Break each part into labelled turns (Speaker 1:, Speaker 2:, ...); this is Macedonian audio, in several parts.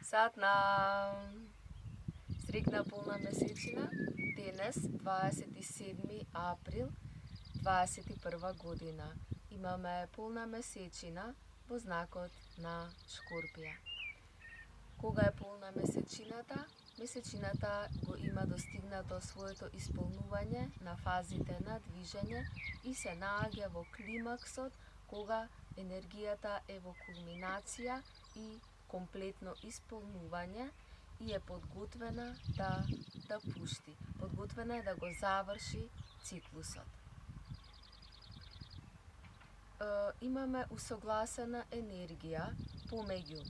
Speaker 1: Satnam! Srećna polna mesečina, danes 27. april 2021 godina. Imаме полна месечина во знакот на Шкорпија. Кога е полна месечината? Месечината го има достигнато своето исполнување на фазите на движење и се наоѓа во климаксот кога енергијата е во кулминација и комплетно исполнување и е подготвена да пушти. Подготвена е да го заврши циклусот. Имаме усогласена енергија помеѓу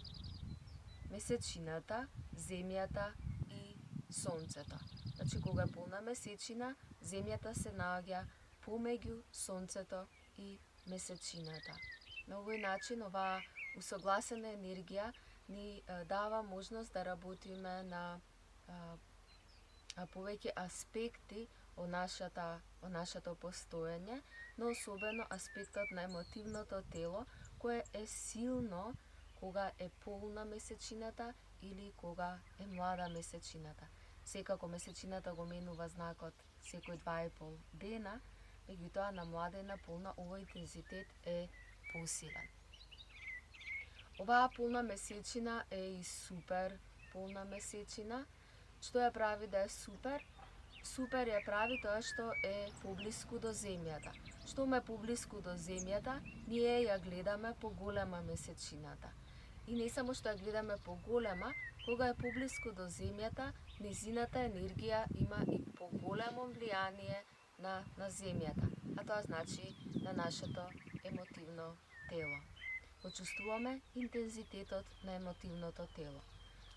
Speaker 1: месечината, земјата и сонцето. Значи, кога е полна месечина, земјата се наоѓа помеѓу сонцето и месечината. На овој начин, оваа усогласена енергија ни дава можност да работиме на повеќе аспекти од нашето постоење, но особено аспектот на емотивното тело, кое е силно кога е полна месечината или кога е млада месечината. Секако месечината го менува знакот секој 2,5 дена, меѓутоа на млада и на полна овој интензитет е посилен. Оваа полна месечина е и супер полна месечина. Што ја прави да е супер? Супер ја прави тоа што е поблиску до земјата. Што ме поблиску до земјата, ние ја гледаме поголема месечината. И не само што ја гледаме поголема, кога е поблиску до земјата, незината енергија има и поголемо влијание на земјата. А тоа значи на нашето емотивно тело. Го чувствуваме интензитетот на емотивното тело.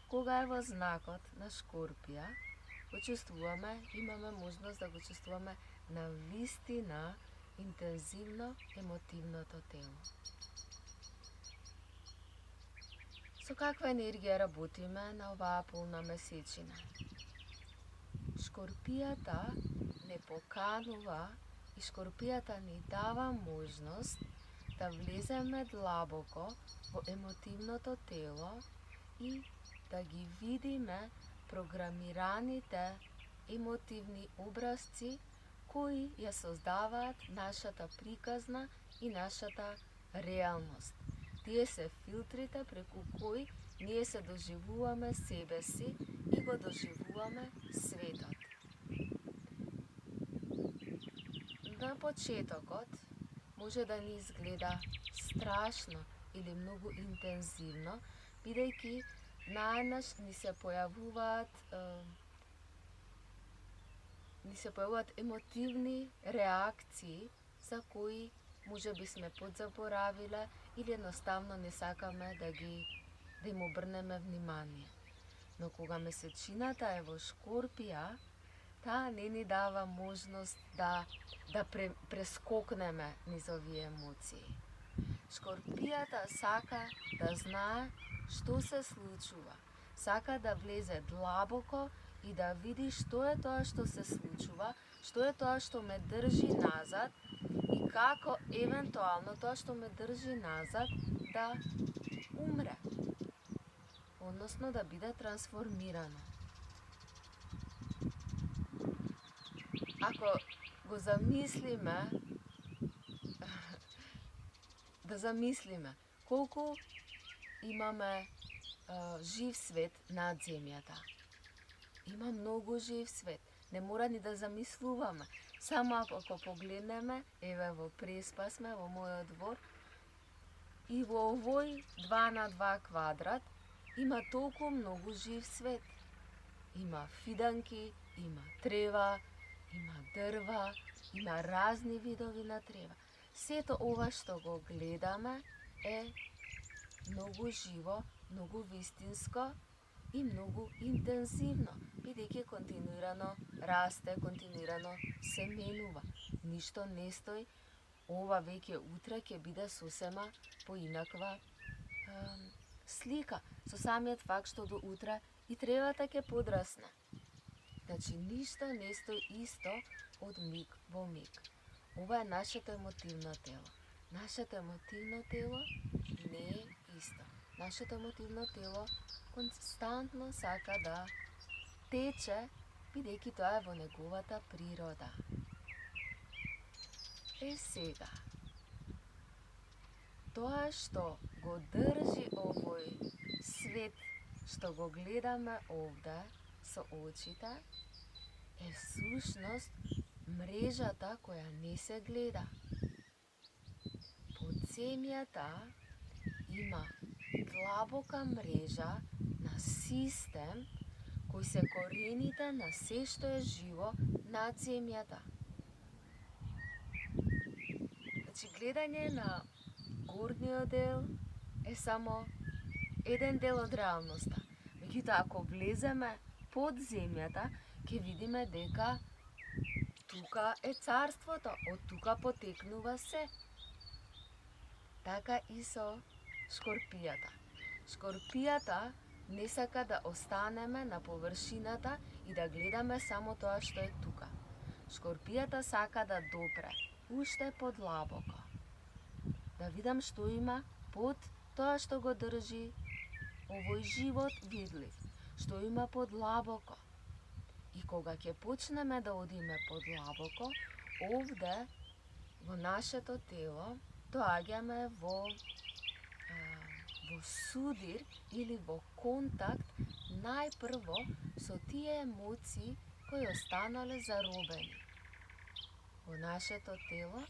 Speaker 1: Кога е во знакот на Шкорпија, го чувствуваме, имаме можност да го чувствуваме на вистина интензивно емотивното тело. Со каква енергија работиме на оваа полна месечина? Шкорпијата не поканува и Шкорпијата ни дава можност да влеземе длабоко во емотивното тело и да ги видиме програмираните емотивни образци кои ја создаваат нашата приказна и нашата реалност. Тие се филтрите преку кои ние се доживуваме себе си и го доживуваме светот. На почетокот може да ни изгледа страшно или многу интензивно, бидејќи наеднаш ни се појавуваат емотивни реакции за кои може би сме подзаборавиле или едноставно не сакаме да им обрнеме внимание. Но кога месечината е во Шкорпија, таа не ни дава можност да прескокнеме низ овие емоции. Шкорпијата сака да знае што се случува. Сака да влезе длабоко и да види што е тоа што се случува, што е тоа што ме држи назад и како евентуално тоа што ме држи назад да умре. Односно да биде трансформирано. Ако го замислиме, да замислиме колку имаме жив свет над земјата. Има многу жив свет. Не мора ни да замислуваме. Само ако погледнеме, еве во Преспа сме, во мојот двор, и во овој 2 на 2 квадрат има толку многу жив свет. Има фиданки, има трева, има дрва, има разни видови на трева. Сето ова што го гледаме е многу живо, многу вистинско и многу интензивно, бидејќи континуирано расте, континуирано се менува. Ништо не стои, ова веќе утре ќе биде сосема поинаква слика. Со самиот факт што до утре и тревата ќе подрасне. Значи, ништо не стои исто од миг во миг. Ова е нашето емотивно тело. Нашето емотивно тело не е исто. Нашето емотивно тело константно сака да тече, бидејќи тоа е во неговата природа. Сега, тоа што го држи овој свет, што го гледаме овде со очите, е всушност мрежата која не се гледа. Под земјата има длабока мрежа на систем кој се корените на се што е живо над земјата. Значи, гледање на горниот дел е само еден дел од реалноста. Меѓутоа, ако влеземе под земјата, ќе видиме дека тука е царството, од тука потекнува се. Така и со шкорпијата. Шкорпијата не сака да останеме на површината и да гледаме само тоа што е тука. Шкорпијата сака да допре уште подлабоко. Да видам што има под тоа што го држи овој живот видлив. Што има подлабоко. И кога ќе почнеме да одиме подлабоко, овде во нашето тело доаѓаме во судир или во контакт најпрво со тие емоции кои останале заробени. Во нашето тело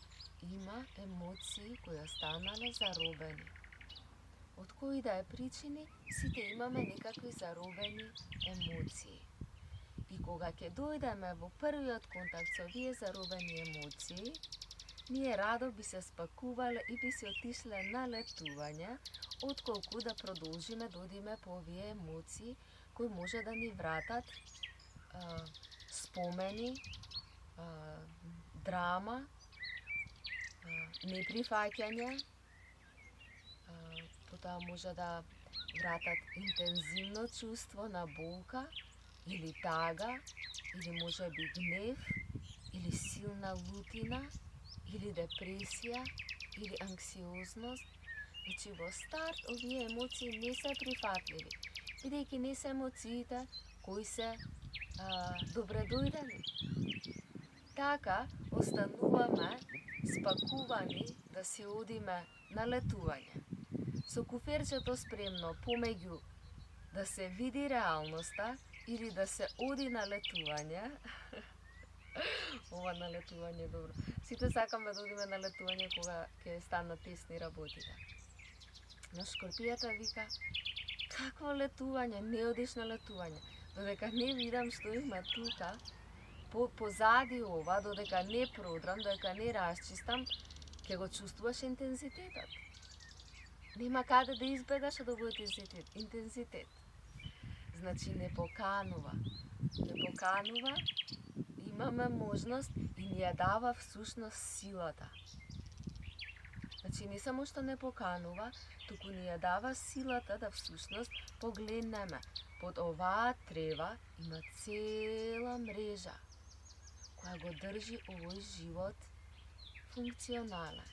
Speaker 1: има емоции кои останале заробени. Од кои да е причини, сите имаме некакви заробени емоции. И кога ќе дојдеме во првиот контакт со овие заробени емоции, ние радо би се спакувале и би се отишле на летување, отколку да продолжиме да одиме по овие емоции кои може да ни вратат спомени, драма, неприфаќање, потоа може да вратат интензивно чувство на болка или тага, или може би гнев, или силна лутина, или депресија, или анксиозност. Значи, во старт овие емоции не се прифатливи, бидејќи не се емоциите кои се добре дојдени. Така остануваме спакувани да се одиме на летување. Со куферчето спремно помеѓу да се види реалноста или да се оди на летување. Ова на летување е добро. Сите сакаме да одиме на летување кога ќе станат тесни работите. Но шкорпијата вика, какво летување, не одиш на летување. Додека не видам што има тука, позади ова, додека не продрам, додека не расчистам, ќе го чувствуваш интензитетот. Нема каде да избегаш од овој интензитет. Значи не поканува. Не поканува, имаме можност и ни ја дава всушност силата. Значи не само што не поканува, туку ни ја дава силата да всушност погледнеме. Под оваа трева има цела мрежа која го држи овој живот функционален.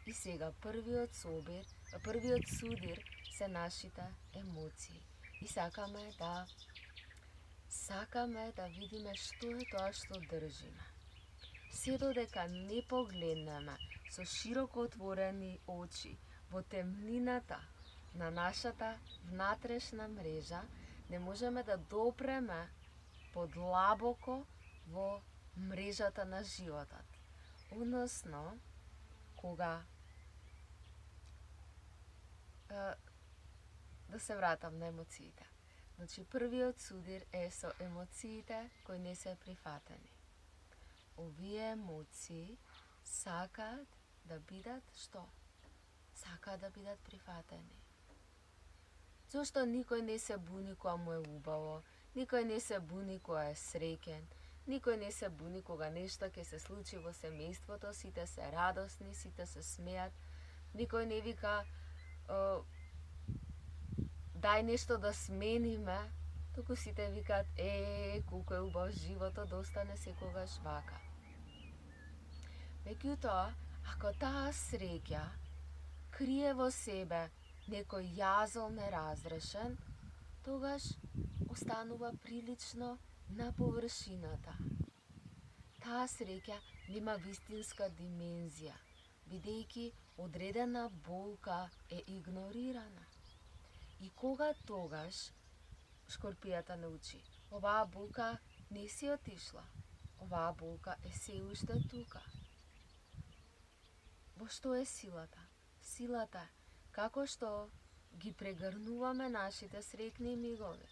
Speaker 1: И сега првиот судир се нашите емоции. И сакаме да видиме што е тоа што држиме. Се додека не погледнеме со широко отворени очи во темнината на нашата внатрешна мрежа, не можеме да допреме подлабоко во мрежата на животот. Односно, кога да се вратам на емоциите. Значи, првиот судир е со емоциите кои не се прифатени. Овие емоции сакаат да бидат што? Сакаат да бидат прифатени. Зошто никој не се буни кога му е убаво, никој не се буни кога е среќен, никој не се буни кога нешто ќе се случи во семејството, сите се радосни, сите се смеат, никој не вика дај нешто да смениме, туку сите викаат колку е убав животот да остане секогаш вака. Меѓутоа, ако таа среќа крие во себе некој јазол неразрешен, тогаш останува прилично на површината. Таа среќа нема вистинска димензија, бидејќи одредена болка е игнорирана. И кога тогаш шкорпијата научи, оваа болка не си отишла, оваа болка е се уште тука. Во што е силата? Силата е како што ги прегрнуваме нашите среќни мигови,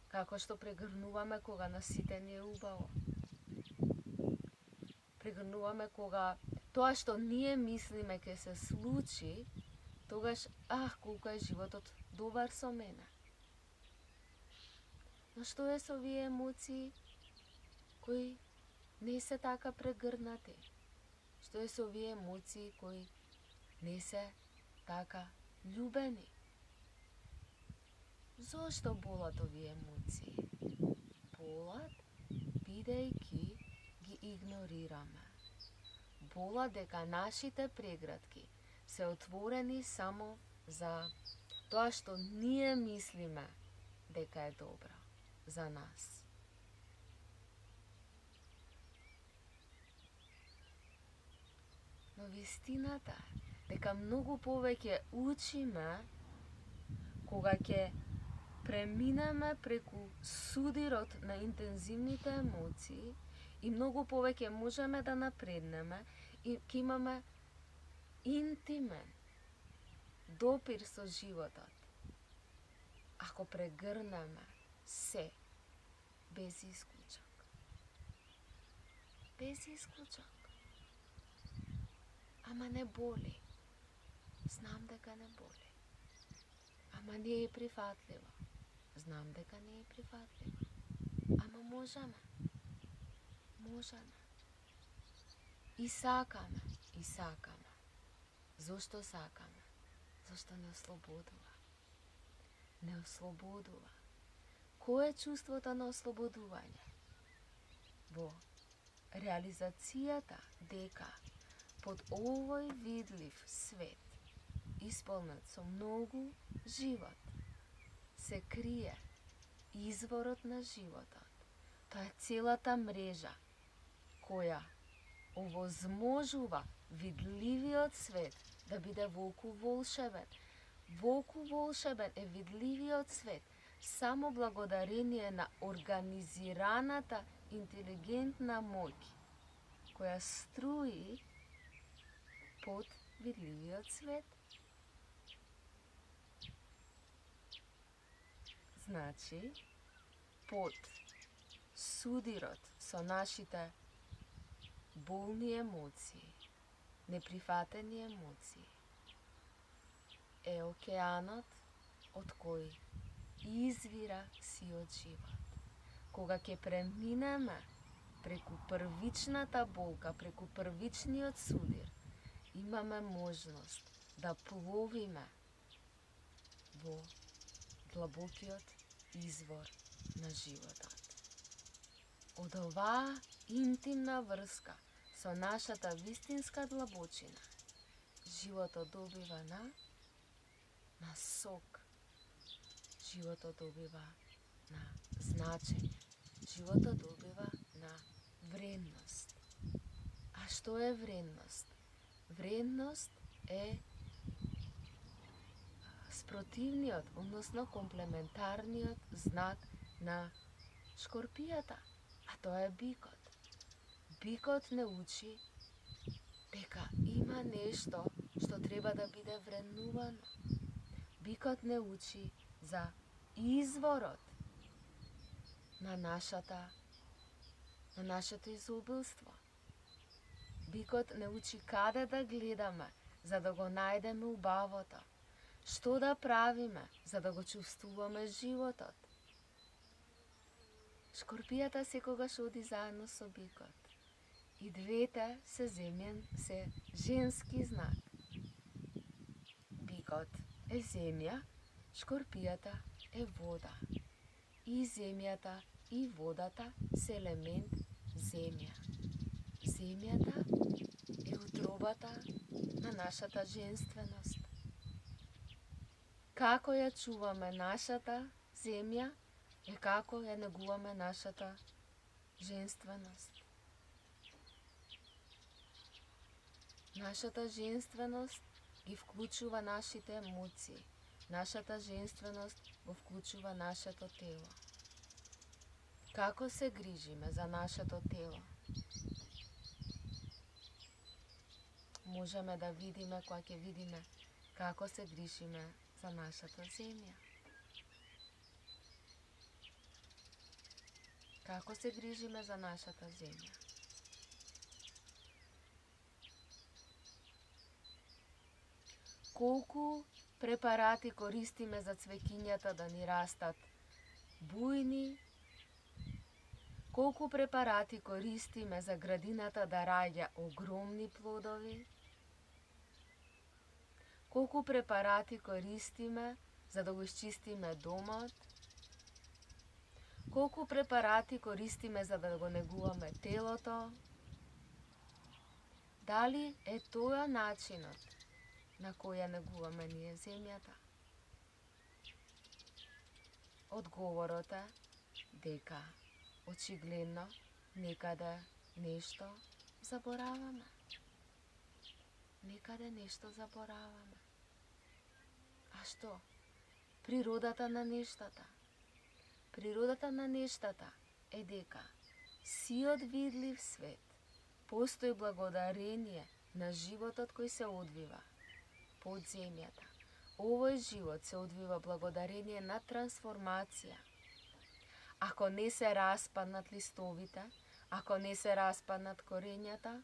Speaker 1: како што прегрнуваме кога на сите ни е убаво. Прегрнуваме кога тоа што ние мислиме ке се случи, тогаш, колку е животот добар со мене. Но што е со овие емоции кои не се така прегрнати? Што е со овие емоции кои не се така љубени? Зошто болат овие емоции? Болат бидејќи ги игнорираме. Болат дека нашите прегратки се отворени само за тоа што ние мислиме дека е добро за нас. Но вистината е дека многу повеќе учиме кога ќе преминеме преку судирот на интензивните емоции и многу повеќе можеме да напреднеме и ќе имаме интимен допир со животот. Ако прегрнеме се без исклучок. Без исклучок. Ама не боли. Знам дека не боли. Ама не е прифатливо. Знам дека не е прифатливо. Ама можеме. Можеме. И сакаме. И сакаме. Зошто сакаме? Зошто не ослободува. Не ослободува. Кој е чувството на ослободување? Во реализацијата дека под овој видлив свет, исполнет со многу живот, се крие изворот на животот. Тоа е целата мрежа која овозможува видливиот свет да биде волку волшебен. Волку волшебен е видливиот свет само благодарение на организираната интелигентна моќ која струи под видливиот свет. Значи, под судирот со нашите болни емоции, неприфатени емоции, е океанот од кој извира сиот живот. Кога ќе преминеме преку првичната болка, преку првичниот судир, имаме можност да пловиме во длабокиот извор на животот. Од оваа интимна врска со нашата вистинска длабочина, животот добива на сок, животот добива на значење, животот добива на вредност. А што е вредност? Вредност е спротивниот, односно комплементарниот знак на шкорпијата, а тоа е бикот. Бикот не учи дека има нешто што треба да биде вреднувано. Бикот не учи за изворот на нашето изобилство. Бикот не учи каде да гледаме за да го најдеме убавото. Што да правиме за да го чувствуваме животот. Шкорпијата секогаш оди заедно со бикот. И двете се женски знак. Бикот е земја, шкорпијата е вода. И земјата и водата се елемент земја. Земјата е утробата на нашата женственост. kako ја чуваме нашата земја и како ја негуваме нашата женственост. Нашата женственост ги вклучува нашите емоции. Нашата женственост го вклучува нашето тело. Како се грижиме за нашето тело? Можеме да видиме кога ќе видиме како се грижиме за нашата земја. Како се грижиме за нашата земја? Колку препарати користиме за цвеќињата да ни растат бујни? Колку препарати користиме за градината да раѓа огромни плодови? Колку препарати користиме за да го исчистиме домот? Колку препарати користиме за да го негуваме телото? Дали е тоа начинот на кој ја негуваме ние земјата? Одговорот е дека очигледно некаде нешто забораваме. Некаде нешто забораваме. А што? Природата на нештата. Природата на нештата е дека сиот видлив свет постои благодарение на животот кој се одвива под земјата. Овој живот се одвива благодарение на трансформација. Ако не се распаднат листовите, ако не се распаднат корењата,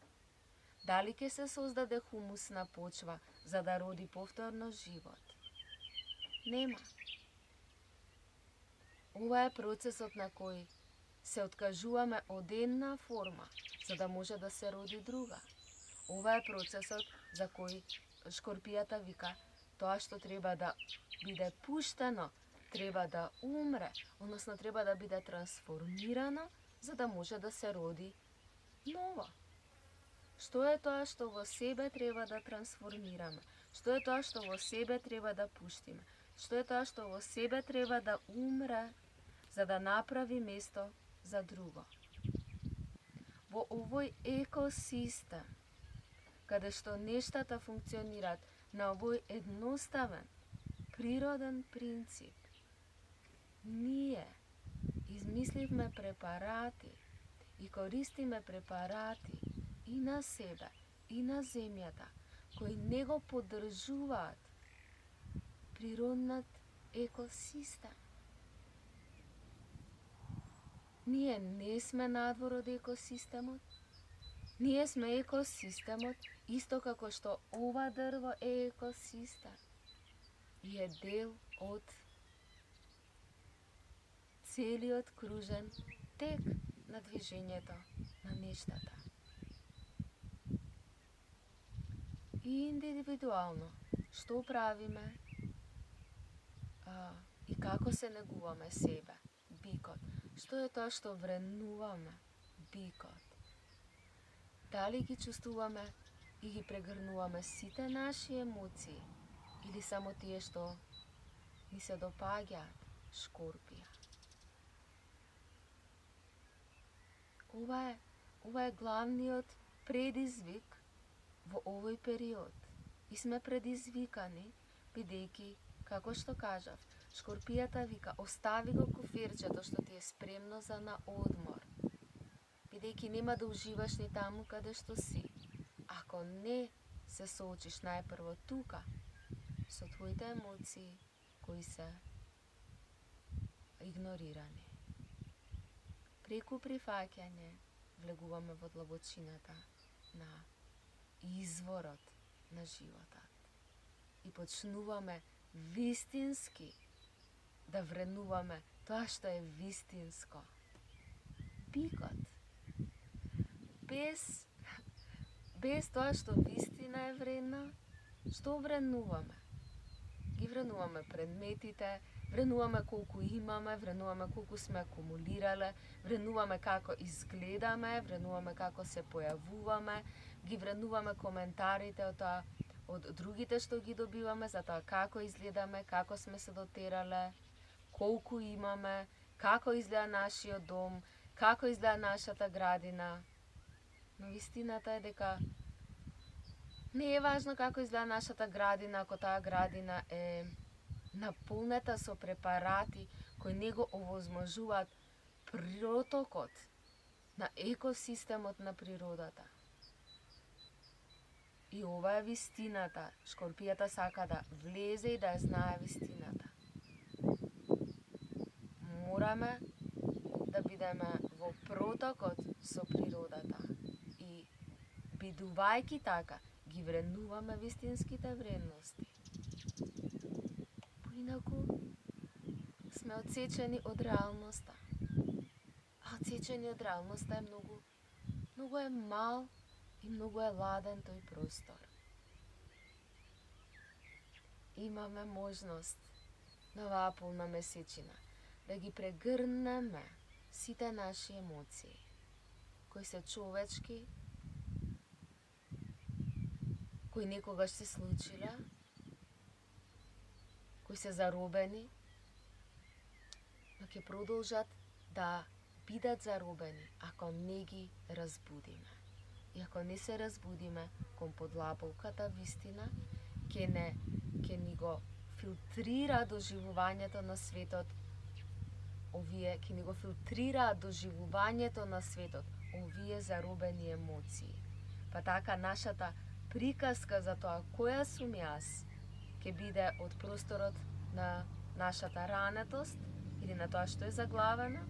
Speaker 1: дали ќе се создаде хумусна почва за да роди повторно живот? Нема. Ова е процесот на кој се откажуваме од една форма, за да може да се роди друга. Ова е процесот за кој шкорпијата вика, тоа што треба да биде пуштено, треба да умре, односно треба да биде трансформирано, за да може да се роди ново. Што е тоа што во себе треба да трансформираме? Што е тоа што во себе треба да пуштиме? Што е тоа што во себе треба да умре, за да направи место за друго? Во овој екосистем, каде што нештата функционираат на овој едноставен, природен принцип, ние измисливме препарати и користиме препарати и на себе, и на земјата, кои не го поддржуваат природниот екосистем. Ние не сме надвор од екосистемот. Ние сме екосистемот, исто како што ова дрво е екосистем и е дел од целиот кружен тек на движењето на нештата. И индивидуално, што правиме и како се негуваме себе, бикот. Што е тоа што вренуваме бикот? Дали ги чувствуваме и ги прегрнуваме сите наши емоции или само тие што ни се допаѓаат, шкорпија? Ова е главниот предизвик во овој период. И сме предизвикани, бидејќи, како што кажав, шкорпијата вика, остави го куфирчето што ти е спремно за на одмор, бидејќи нема да уживаш ни таму каде што си, ако не се соочиш најпрво тука со твоите емоции кои се игнорирани. Преку прифаќање влегуваме во длабочината на изворот на животот и почнуваме вистински да вренуваме тоа што е вистинско. Бикот. Без тоа што вистина е вредна, што вренуваме? Ги вренуваме предметите, вренуваме колку имаме, вренуваме колку сме акумулирале, вренуваме како изгледаме, вренуваме како се појавуваме, ги вренуваме коментарите од тоа od другите што ги добиваме, за тоа како изгледаме, како сме се дотерале, колку имаме, како изгледа нашиот дом, како изгледа нашата градина. Но вистината е дека не е важно како изгледа нашата градина, ако таа градина е наполнета со препарати кои не го овозможуваат протокот на екосистемот на природата. И ова е вистината. Шкорпијата сака да влезе и да ја знае вистината. Мораме да бидеме во протокот со природата и бидувајќи така, ги вреднуваме вистинските вредности. Поинаку сме отсечени од реалноста. А отсечени од реалноста е многу е мал и многу е ладен тој простор. Имаме можност на оваа полна месечина да ги прегрнеме сите наши емоции, кои се човечки, кои некогаш се случиле, кои се заробени, но ќе продолжат да бидат заробени ако не ги разбудиме. И ако не се разбудиме кон подлабоката вистина, ќе ни го филтрира доживувањето на светот, ќе ни го филтрира доживувањето на светот, овие заробени емоции. Па така нашата приказка за тоа која сум јас ќе биде од просторот на нашата ранетост или на тоа што е заглавено,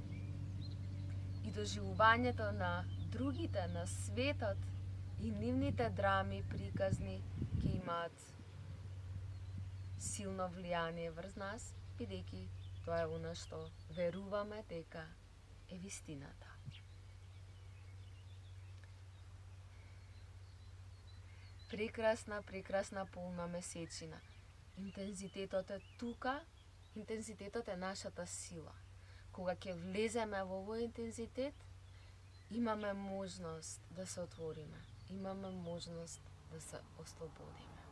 Speaker 1: и доживувањето на другите, на светот и нивните драми приказни ќе имаат силно влијание врз нас, бидејќи тоа е она што веруваме дека е вистината. Прекрасна полна месечина. Интензитетот е тука, интензитетот е нашата сила. Кога ќе влеземе во овој интензитет, имаме можност да се отвориме, имаме можност да се ослободиме.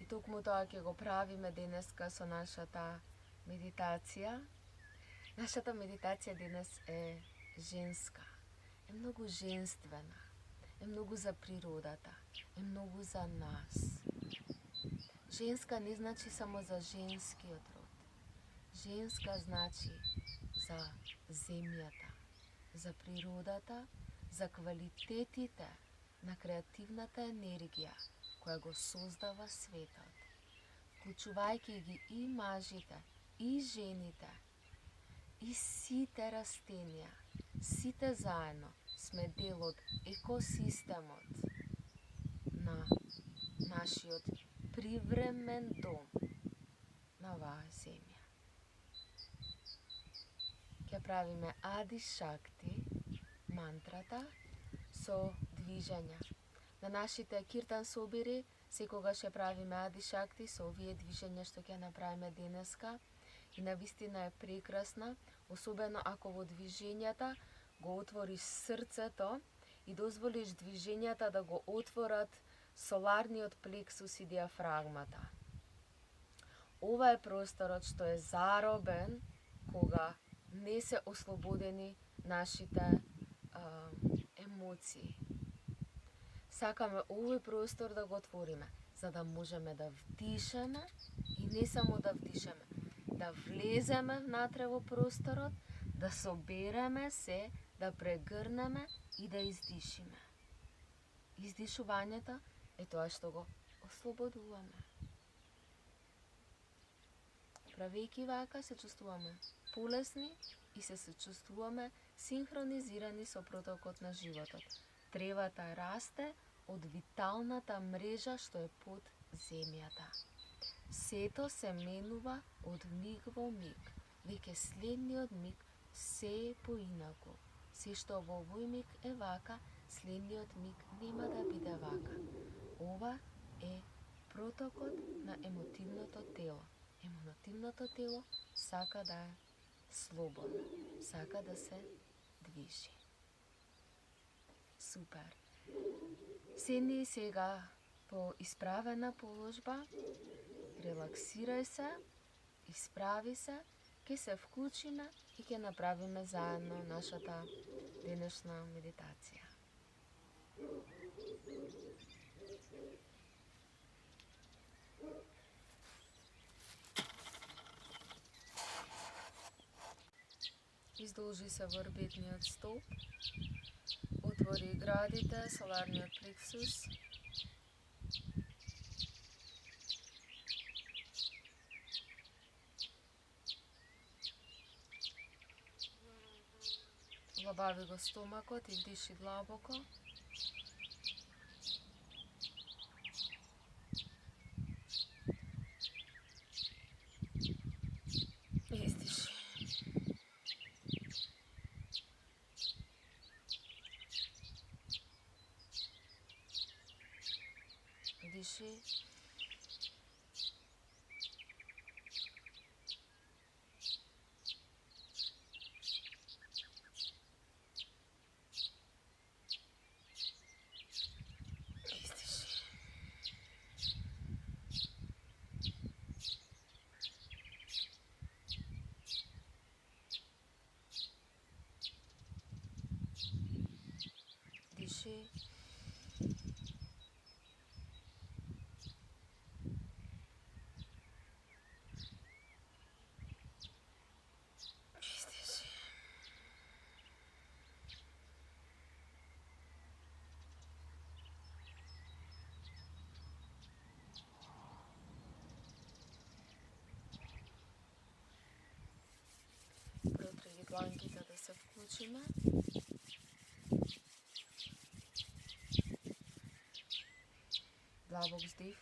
Speaker 1: И токму тоа ќе го правиме денеска со нашата медитација. Нашата медитација денес е женска, е многу женствена, е многу за природата, е многу за нас. Женска не значи само за женскиот род. Женска значи за земјата, за природата, за квалитетите на креативната енергија која го создава светот, вклучувајќи ги и мажите, и жените, и сите растенија, сите заедно сме дел од екосистемот на нашиот привремен дом на оваа земја. Ќе правиме Ади Шакти мантрата со движења. На нашите киртан собири секогаш ќе правиме Ади Шакти со овие движења што ќе направиме денеска. И навистина е прекрасна, особено ако во движењата го отвориш срцето и дозволиш движењата да го отворат соларниот плексус и диафрагмата. Ова е просторот што е заробен кога не се ослободени нашите емоции. Сакаме овој простор да го отвориме, за да можеме да вдишеме и не само да вдишеме, да влеземе внатре во просторот, да собереме се, да прегрнеме и да издишиме. Издишувањето е тоа што го ослободуваме. Правејќи вака се чувствуваме полесни и се чувствуваме синхронизирани со протокот на животот. Тревата расте од виталната мрежа што е под земјата. Сето се менува од миг во миг, веќе следниот миг се е поинаку. Се што во овој миг е вака, следниот миг нема да биде вака. Ова е протокот на емотивното тело. Емотивното тело сака да е слободно, сака да се движи. Супер. Седни сега Поизправена положба, релаксирај се, исправи се, ќе се вклучиме и ќе направиме заедно нашата денешна медитација. Изложи се во орбитниот столб, отвори градите, соларниот плексус, забави го стомакот и вдиши длабоко. Издиши. Диши. Диши. Издиши. Протри ги дланките да се вклучиме. Длабок вдих.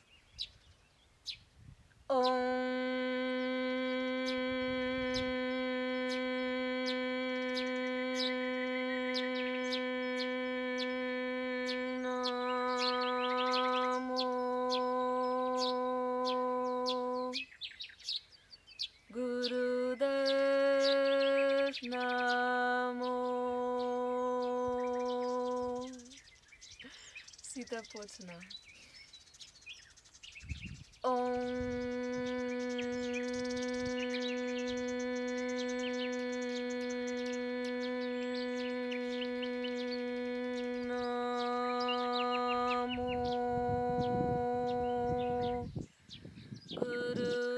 Speaker 1: Гурудев намо. Сите почна.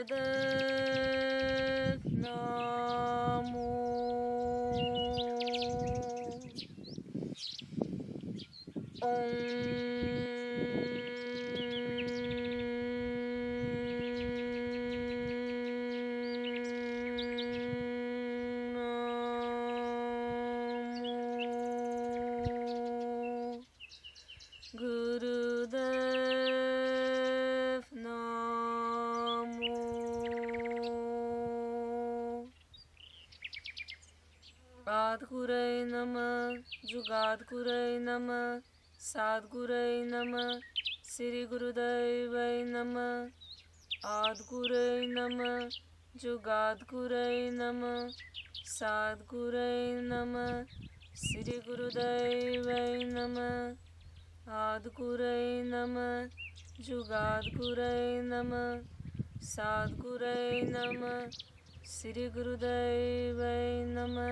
Speaker 1: Гурудев намо. Гурудев намо. Адгурей нама, Джугадгурей нама, Садгурей нама, Сри Гурудевей нама, Адгурей нама, Джугадгурей нама, Садгурей нама, Сри Гурудевей нама, Адгурей нама, Джугадгурей нама, Садгурей нама, Сри Гурудевей нама.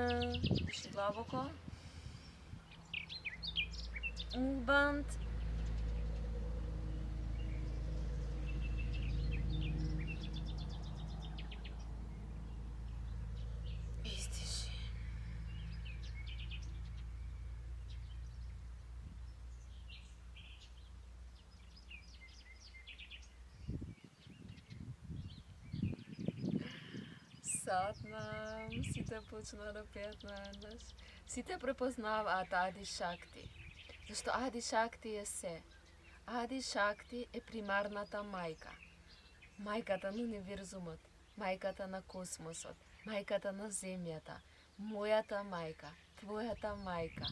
Speaker 1: Диши длабоко. Мувбанд. Издиши. Сатнам, сите почна да пеат наеднаш. Сите препознаваат Ади Шакти. Зашто Ади Шакти е се. Ади Шакти е примарната мајка. Мајката на универзумот, мајката на космосот, мајката на земјата, мојата мајка, твојата мајка.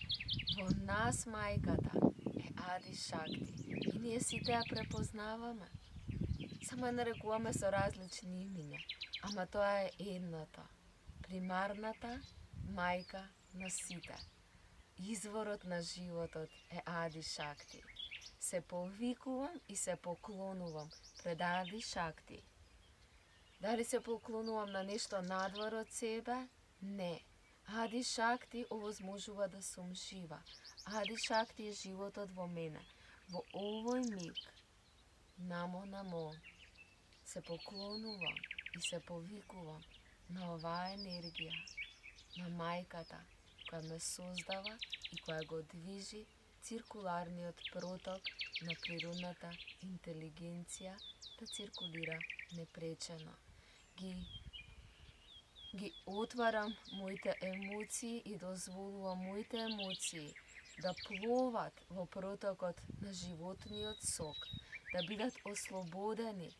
Speaker 1: Во нас мајката е Ади Шакти. И ние сите ја препознаваме. Само ја нарекуваме со различни имиња. Ама тоа е едната, примарната мајка на сите. Изворот на животот е Ади Шакти. се повикувам и се поклонувам пред Ади Шакти. Дали се поклонувам на нешто надвор од себе? Не. Ади Шакти овозможува да сум жива. Ади Шакти е животот во мене. Во овој миг, намо, се поклонувам и се повикувам на оваа енергија, на мајката, која ме создава и која го движи циркуларниот проток на природната интелигенција да циркулира непречено. Ги отварам моите емоции и дозволувам моите емоции да пловат во протокот на животниот сок, да бидат ослободени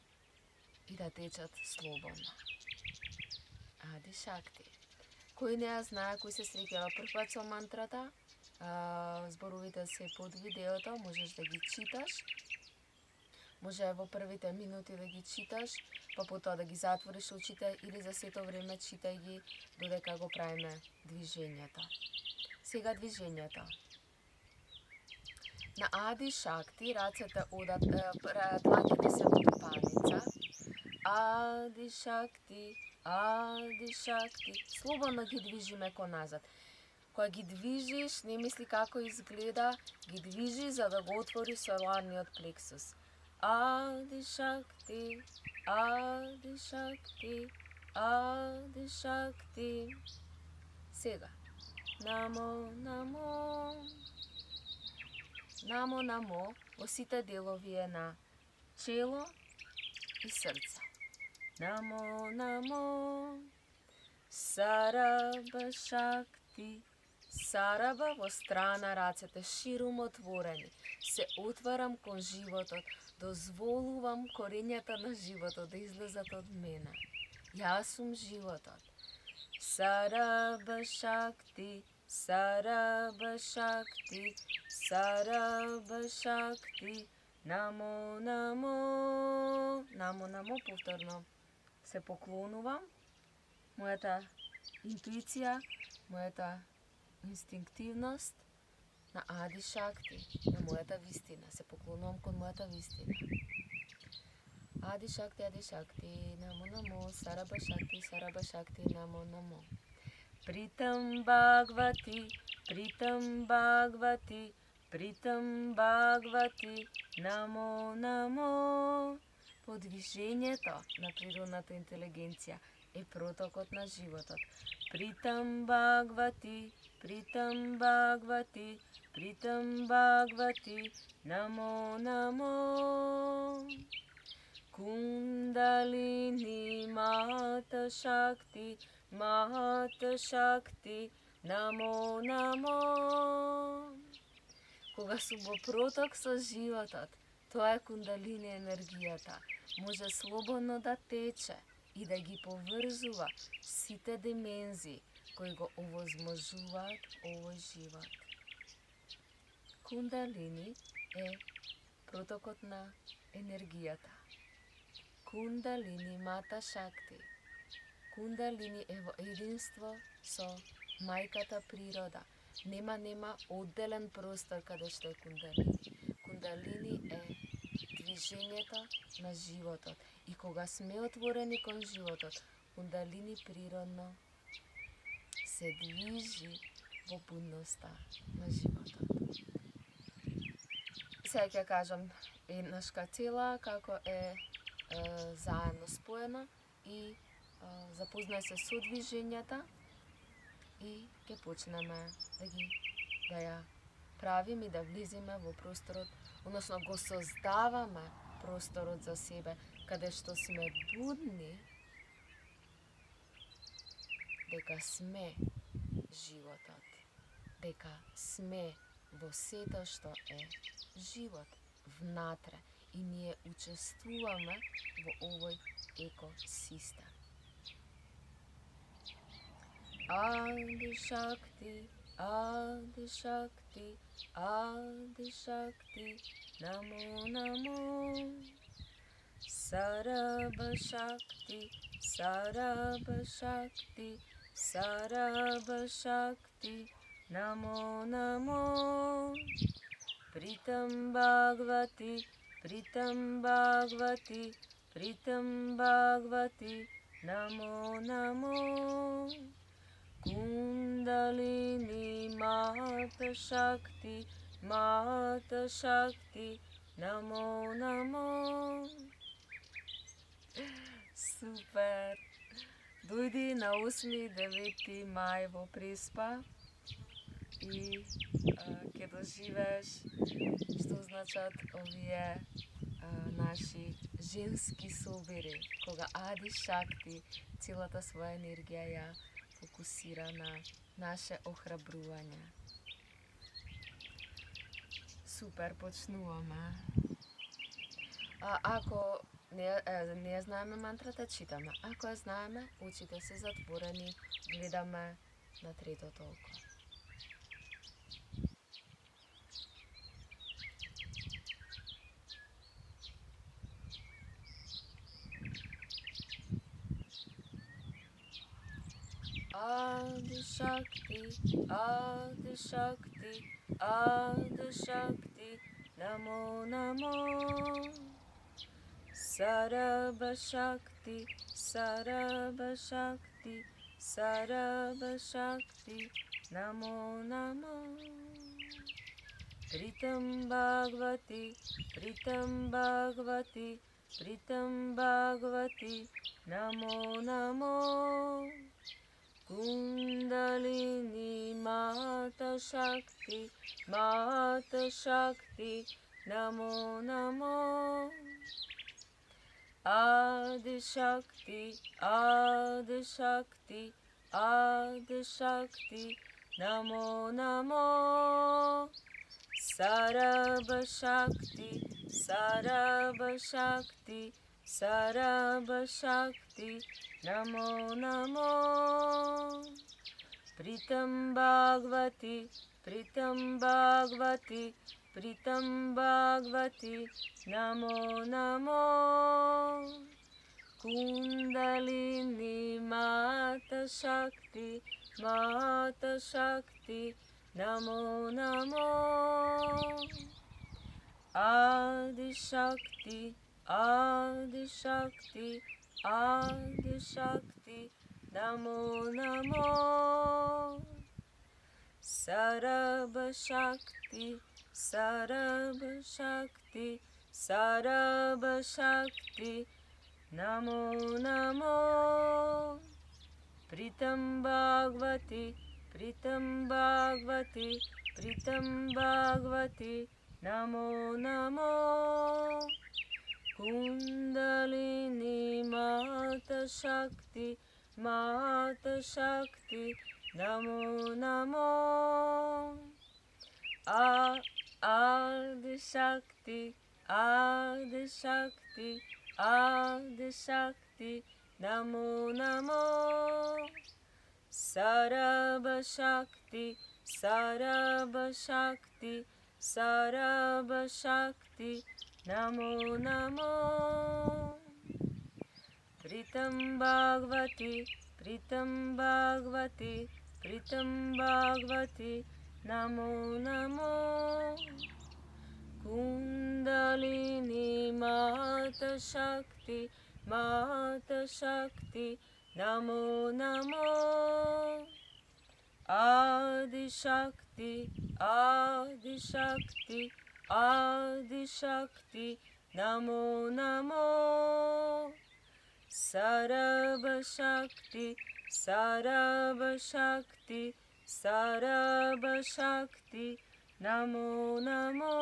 Speaker 1: и да течат слободно. Ади Шакти. Кој не ја знае, кој се среќава првпат со мантрата, зборовите се под видеото, можеш да ги читаш. Може во првите минути да ги читаш, па потоа да ги затвориш очите или за сето време читај ги додека го правиме движењето. Сега движењето. На Ади Шакти рацете одат, дланките се во паница. Ади Шакти, Ади Шакти. Слободно ги движиме кон назад. Кога ги движиш, не мисли како изгледа, ги движи за да го отвори соларниот плексус. Ади Шакти, Ади Шакти, Ади Шакти. Сега. Намо, во сите делови е на чело и срце. Намо, Сараба Шакти. Сараба во страна, рацете ширум отворени. Се отварам кон животот, дозволувам корењата на животот да излезат од мене. Јас сум животот. Сараба Шакти, Сараба Шакти, Сараба Шакти. Намо, повторно. Се поклонувам. Мојата интуиција, мојата инстинктивност на Ади Шакти, на мојата вистина. Се поклонувам кон мојата вистина. Ади Шакти, намо, Сараба Шакти, намо. Притам Бхагавати, намо. Подвижењето на природната интелигенција е протокот на животот. Притам Бхагавати, намо. Кундалини Мата Шакти, намо. Кога сум во проток со животот, тоа е кундалини енергијата. Може слободно да тече и да ги поврзува сите димензии кои го овозможуваат овој живот. Кундалини е протокот на енергијата. Кундалини Мата Шакти. Кундалини е во единство со мајката природа. Нема одделен простор каде што е кундалини. Кундалини е движењето на животот. И кога сме отворени кон животот, кундалини природно се движи во будноста на животот. Сега ќе кажам еднашка цела како е заедно споена и запознај се со движењата и ќе почнеме да ја правим и да влизиме во просторот, односно го создаваме просторот за себе, каде што сме будни, дека сме животот, дека сме во сето што е живот внатре и ние учествуваме во овој екосистем. Ади Шакти, намо. Сараба Шакти, намо. પ્રીતમ ભાગવતી પ્રીતમ ભાગવતી પ્રીતમ ભાગવતી નમો નમો કુંડલિની માત શક્તિ નમો નમો. Super! Dojdi na 8. 9. maj v Prespa i kiedy živiš, što značat ovije naši ženski sobiri, koga Adi Shakti, celata svoja energija je fokusira na naše ohrabruvanje. Super, počnuvamo. Ako ne znamo mantrata, čitamo. Ako je znamo, učite se zatvoreni, gledamo na tretjo toliko. Adi Shakti, Adi Shakti, Adi Shakti, Namo Namo. Sarabha Shakti, Sarabha Shakti, Sarabha Shakti, Namo Namo. Pritam Bhagavati, Pritam Bhagavati, Pritam Bhagavati, Namo Namo. Kundalini Mata Shakti, Namo Namo. Adi Shakti, Adi Shakti, Adi Shakti, Namo Namo. Sarabha Shakti, Sarabha Shakti, Sarabha Shakti, Namo Namo. Pritam Bhagavati, Pritam Bhagavati, Pritam Bhagavati, Namo Namo. Kundalini Mata Shakti, Namo Namo. Adi Shakti, Adi Shakti, Adi Shakti, Namo Namo. Sarabha Shakti, Sarabha Shakti, Sarabha Shakti, Namo Namo. Pritam Bhagavati, Pritam Bhagavati, Pritam Bhagavati, Namo Namo. Kundalini Mata Shakti, Namo Namo. Adi Shakti, Adi Shakti, Adi Shakti, Namo Namo. Sarabha Shakti, Sarabha Shakti, Sarabha Shakti, Namo Namo. Pritam Bhagavati, Pritam Bhagavati, Pritam Bhagavati, Namo Namo. Kundalini Mata Shakti, Namo Namo. Adi Shakti, Adi Shakti, Adi Shakti, Namo Namo. Sarabha Shakti, Sarabha Shakti, Sarabha Shakti, Namo Namo.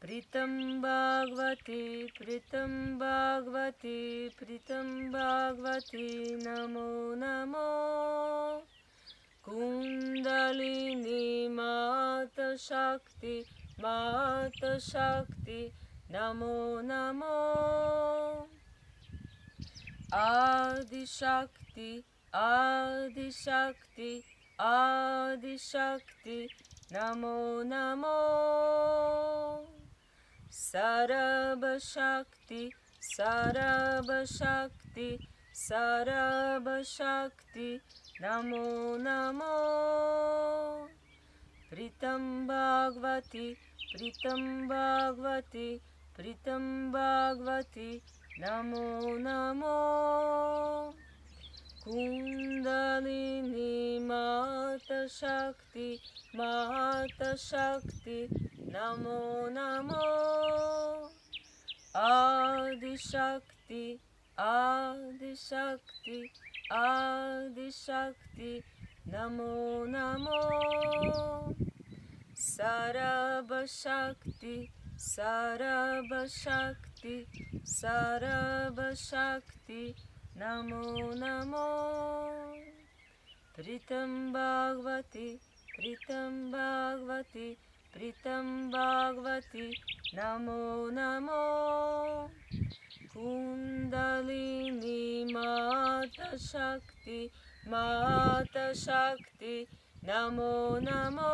Speaker 1: Pritam Bhagavati, Pritam Bhagavati, Pritam Bhagavati, Namo Namo. Kundalini Mata Shakti, Namo Namo. Adi Shakti, Adi Shakti, Adi Shakti, Namo Namo. Sarabha Shakti, Sarabha Shakti, Sarabha Shakti, Namo Namo. प्रीतं भागवती प्रीतं भागवती प्रीतं भागवती नमो नमो कुंडलिनी माता शक्ति नमो नमो आदिशक्ति आदिशक्ति आदिशक्ति नमो नमो सर्वशक्ति सर्वशक्ति सर्वशक्ति नमो नमो प्रीतं भागवती प्रीतं भागवती प्रीतं भागवती नमो नमो कुंडलिनी माता शक्ति नमो नमो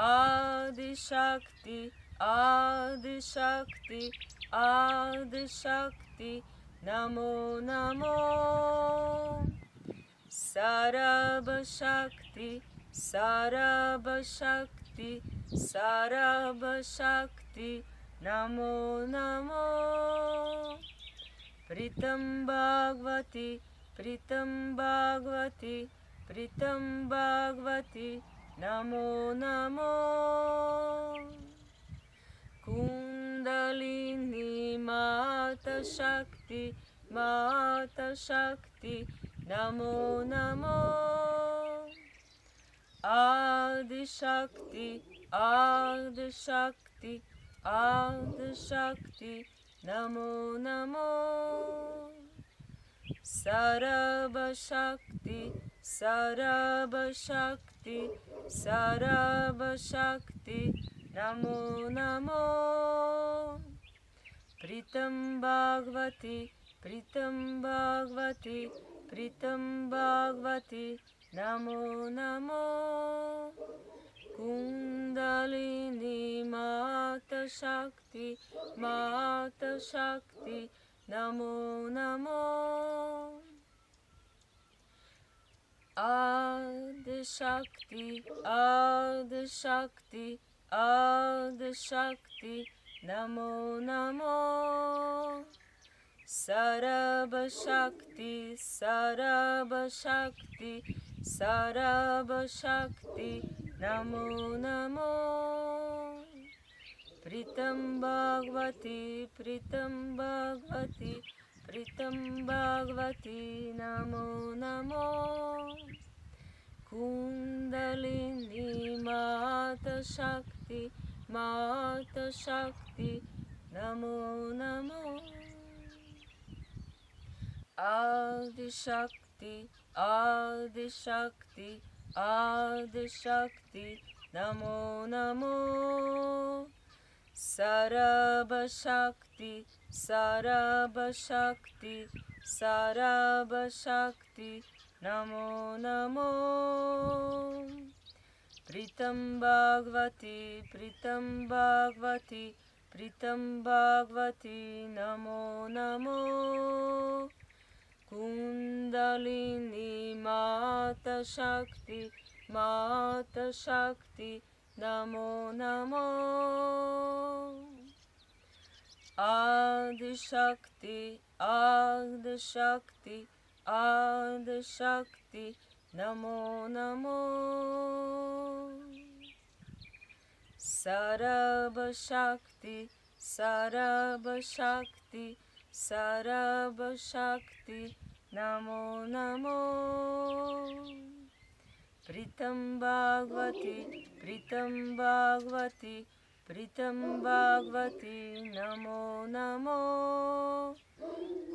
Speaker 1: आदिशक्ति आदिशक्ति आदिशक्ति नमो नमो सर्वशक्ति सर्वशक्ति सर्वशक्ति नमो नमो प्रीतं भागवती प्रीतं भागवती प्रीतं भागवती नमो नमो कुंडलिनी माता शक्ति नमो नमो आदिशक्ति आदिशक्ति आदिशक्ति नमो नमो सर्वशक्ति सर्वशक्ति सर्वशक्ति नमो नमो प्रीतं भागवती प्रीतं भागवती प्रीतं भागवती नमो नमो कुंडलिनी माता शक्ति नमो नमो आदिशक्ति आदिशक्ति आदिशक्ति नमो नमो सर्वशक्ति सर्वशक्ति सर्वशक्ति नमो नमो प्रीतं भागवती प्रीतं भागवती प्रीतं भागवती नमो नमो कुंडलिनी माता शक्ति नमो नमो आदिशक्ति आदिशक्ति आदिशक्ति नमो नमो सर्वशक्ति सर्वशक्ति सर्वशक्ति नमो नमो प्रीतं भागवती प्रीतं भागवती प्रीतं भागवती नमो नमो कुंडलिनी माता शक्ति नमो नमो आदिशक्ति आदिशक्ति आदिशक्ति नमो नमो सर्वशक्ति सर्वशक्ति सर्वशक्ति नमो नमो प्रीतं भागवती प्रीतं भागवती प्रीतं भागवती नमो नमो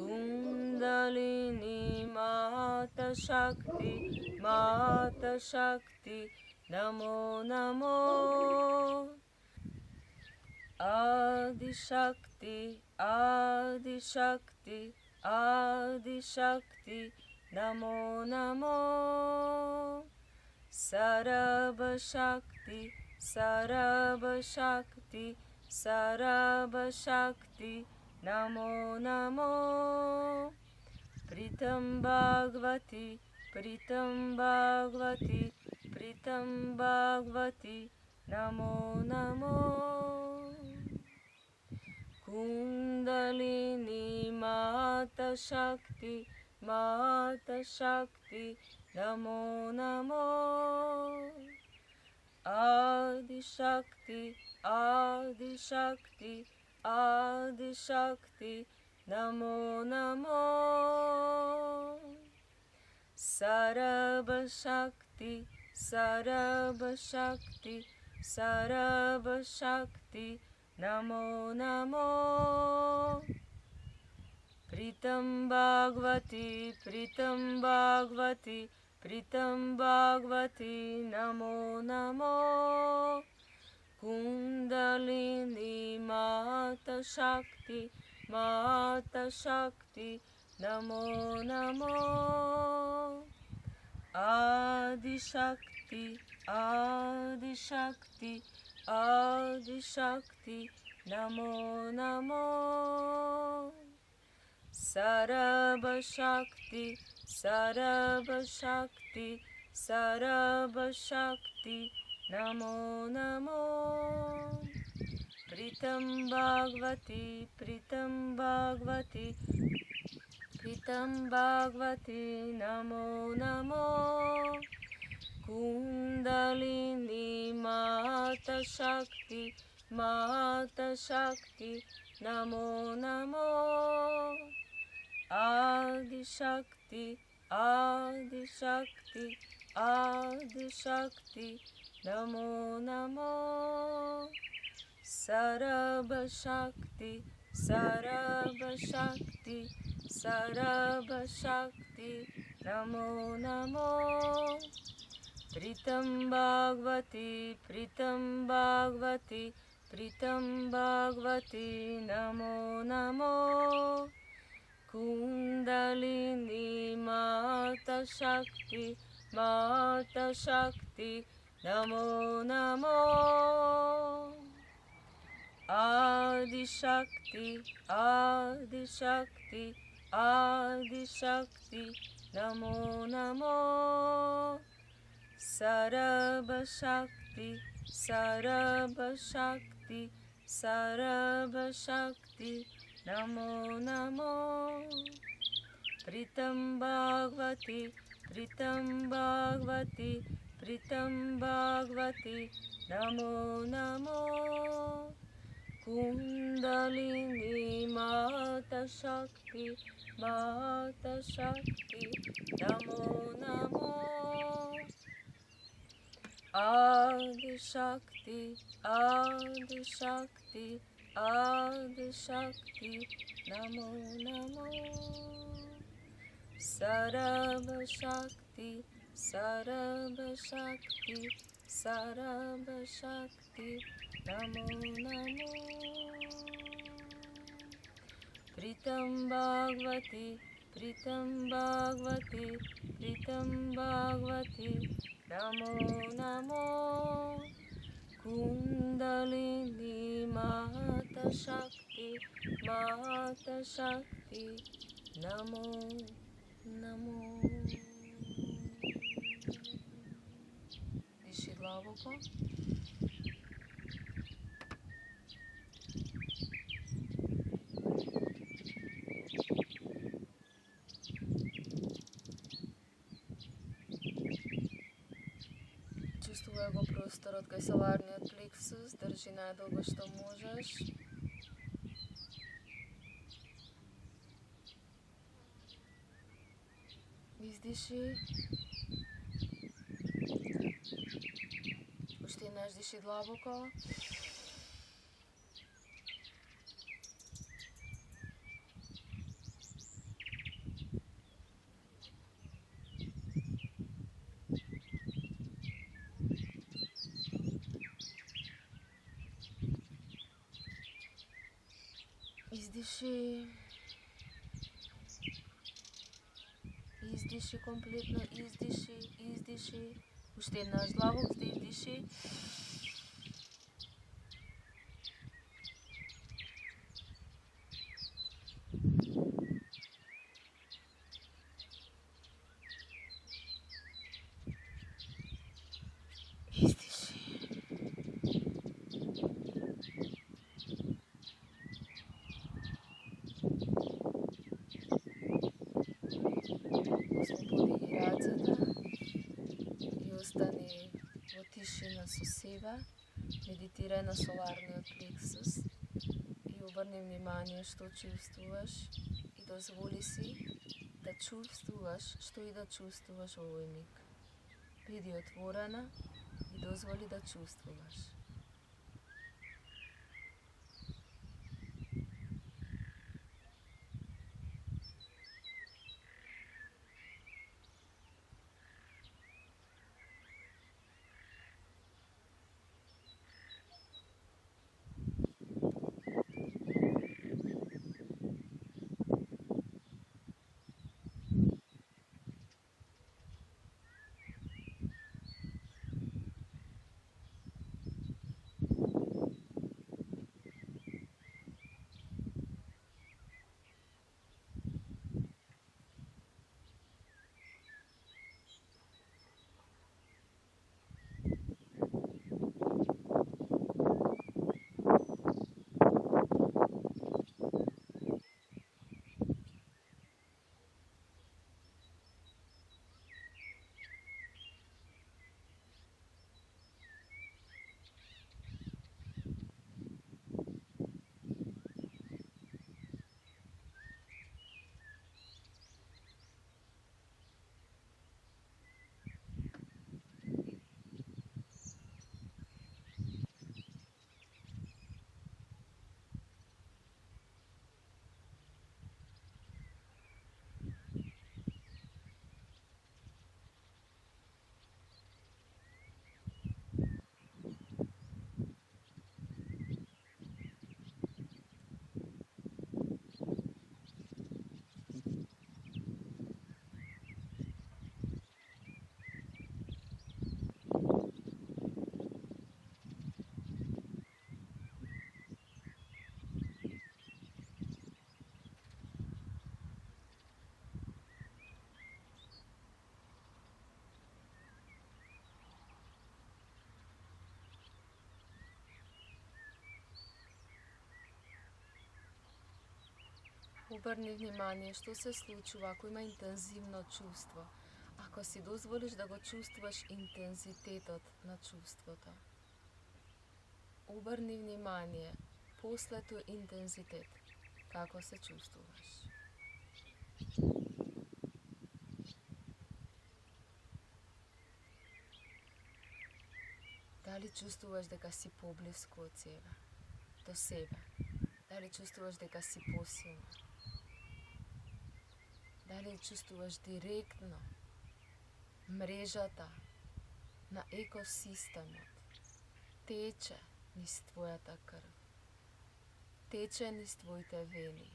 Speaker 1: कुंडलिनी माता शक्ति नमो नमो आदिशक्ति आदिशक्ति आदिशक्ति नमो नमो सर्वशक्ति सर्वशक्ति सर्वशक्ति नमो नमो प्रीतं भागवती प्रीतं भागवती Pritam Bhagavati Namo Namo. Kundalini Mata Shakti Namo Namo. Adi Shakti Namo Namo. Sarva Shakti Namo Namo. Pritam Bhagavati Namo Namo. Kundalini Mata Shakti Namo Namo. Adi Shakti Namo Namo. Sarva Shakti Namo Namo. Pritam Bhagavati Namo Namo. Kundalini Mata Shakti Namo Namo. Adi Shakti Namo Namo. Sarva Shakti Namo Namo. Pritam Bhagavati Namo Namo. Kundalini Mata Shakti Namo Namo. Adi Shakti Namo Namo. Sarva Shakti Namo Namo. Pritam Bhagavati Namo Namo. Kundalini Mata Shakti Namo Namo. Adi Shakti Namo Namo. Sarva Shakti Namo Namo. Pritam Bhagavati Namo Namo. Kundalini Mata Shakti Namo Namo. Диши глубоко. Чувствуй го просторот кај соларниот плексус, држи најдолго што можеш. Издиши. Уште еднаш диши длабоко. Издиши. Издиши комплетно, издиши. Уште еднаш длабоко, издиши. ръцете и остани во тишина со себе. Медитирај на соларниот плексус и обрни внимание што чувствуваш и дозволи си да чувствуваш што и да чувствуваш во овој миг. Биди отворена и дозволи да чувствуваш. Обрни внимание што се случува ако има интензивно чувство. Ако си дозволиш да го чувствуваш интензитетот на чувството. Обрни внимание после тој интензитет како се чувствуваш. Дали чувствуваш дека си поблиску од себе, до себе? Дали чувствуваш дека си посилна? Дали чувствуваш директно мрежата на екосистемот тече низ твојата крв, тече низ твоите вени,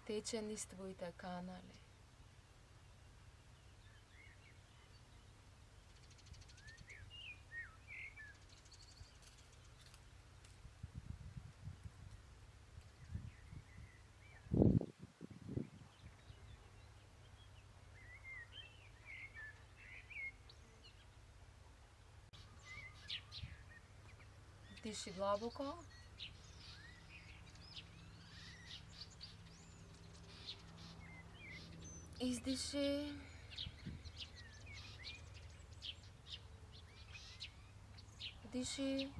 Speaker 1: тече низ твоите канали. Диши длабоко. Издиши. Диши.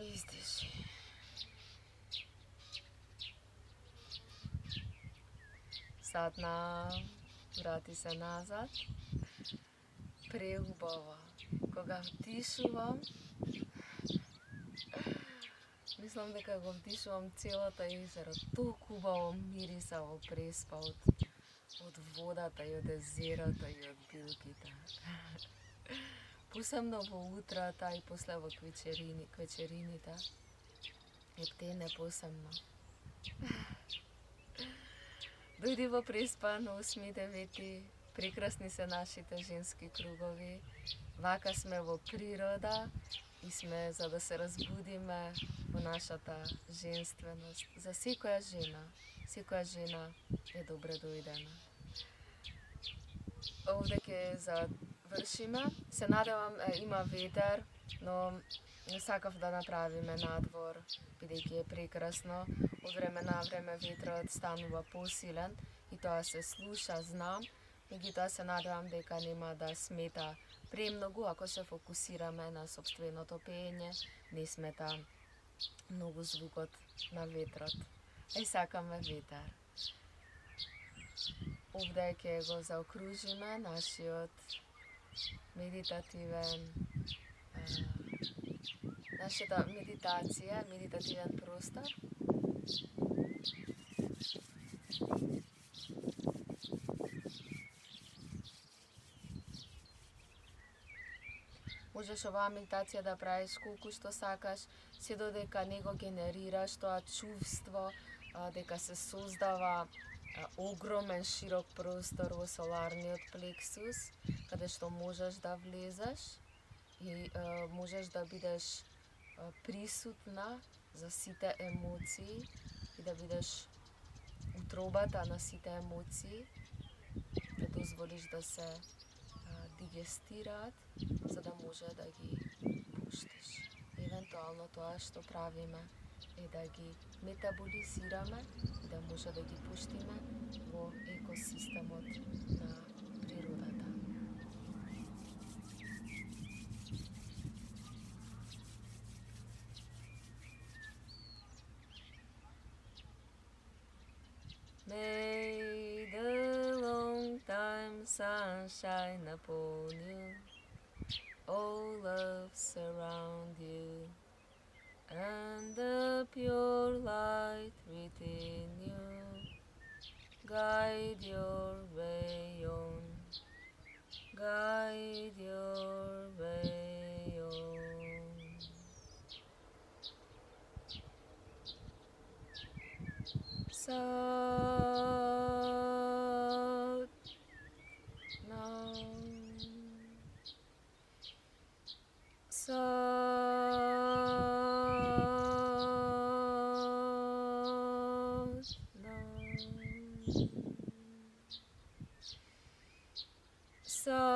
Speaker 1: Издиши. Садна. Врати се назад. Преубаво. Кога вдишувам, мислам дека го вдишувам целата езеро. Толку убаво мириса во преспа од водата и од езерото и од билките. Посебно во утрата и после во квечерините. Ептене посебно. Дојди во преспа на 8-9, прекрасни се нашите женски кругови. Вака сме во природа и сме за да се разбудиме во нашата женственост. За секоја жена е добре дојдена. Овде ќе завршиме. Се надевам, има ветер, Но сакав да направиме надвор, бидејќи е прекрасно, од време на време ветрот станува посилен и тоа се слуша, знам, меѓутоа се надевам дека нема да смета премногу ако се фокусираме на сопственото пеење, не смета многу звукот на ветрот. Сакаме ветар. Овде ќе го заокружиме нашиот медитативен нашата медитација, медитативен простор. Можеш оваа медитација да правиш колку што сакаш, се додека не го генерираш тоа чувство, дека се создава огромен широк простор во соларниот плексус, каде што можеш да влезеш и можеш да бидеш присутна за сите емоции и да бидеш утробата на сите емоции, да дозволиш да се дигестираат, за да може да ги пуштиш. Евентуално тоа што правиме е да ги метаболизираме и да може да ги пуштиме во екосистемот на природата. May the long time sun shine upon you, all love surround you, and the pure light within you guide your way on, guide your way on. Sat Nam, Sat Nam, Sat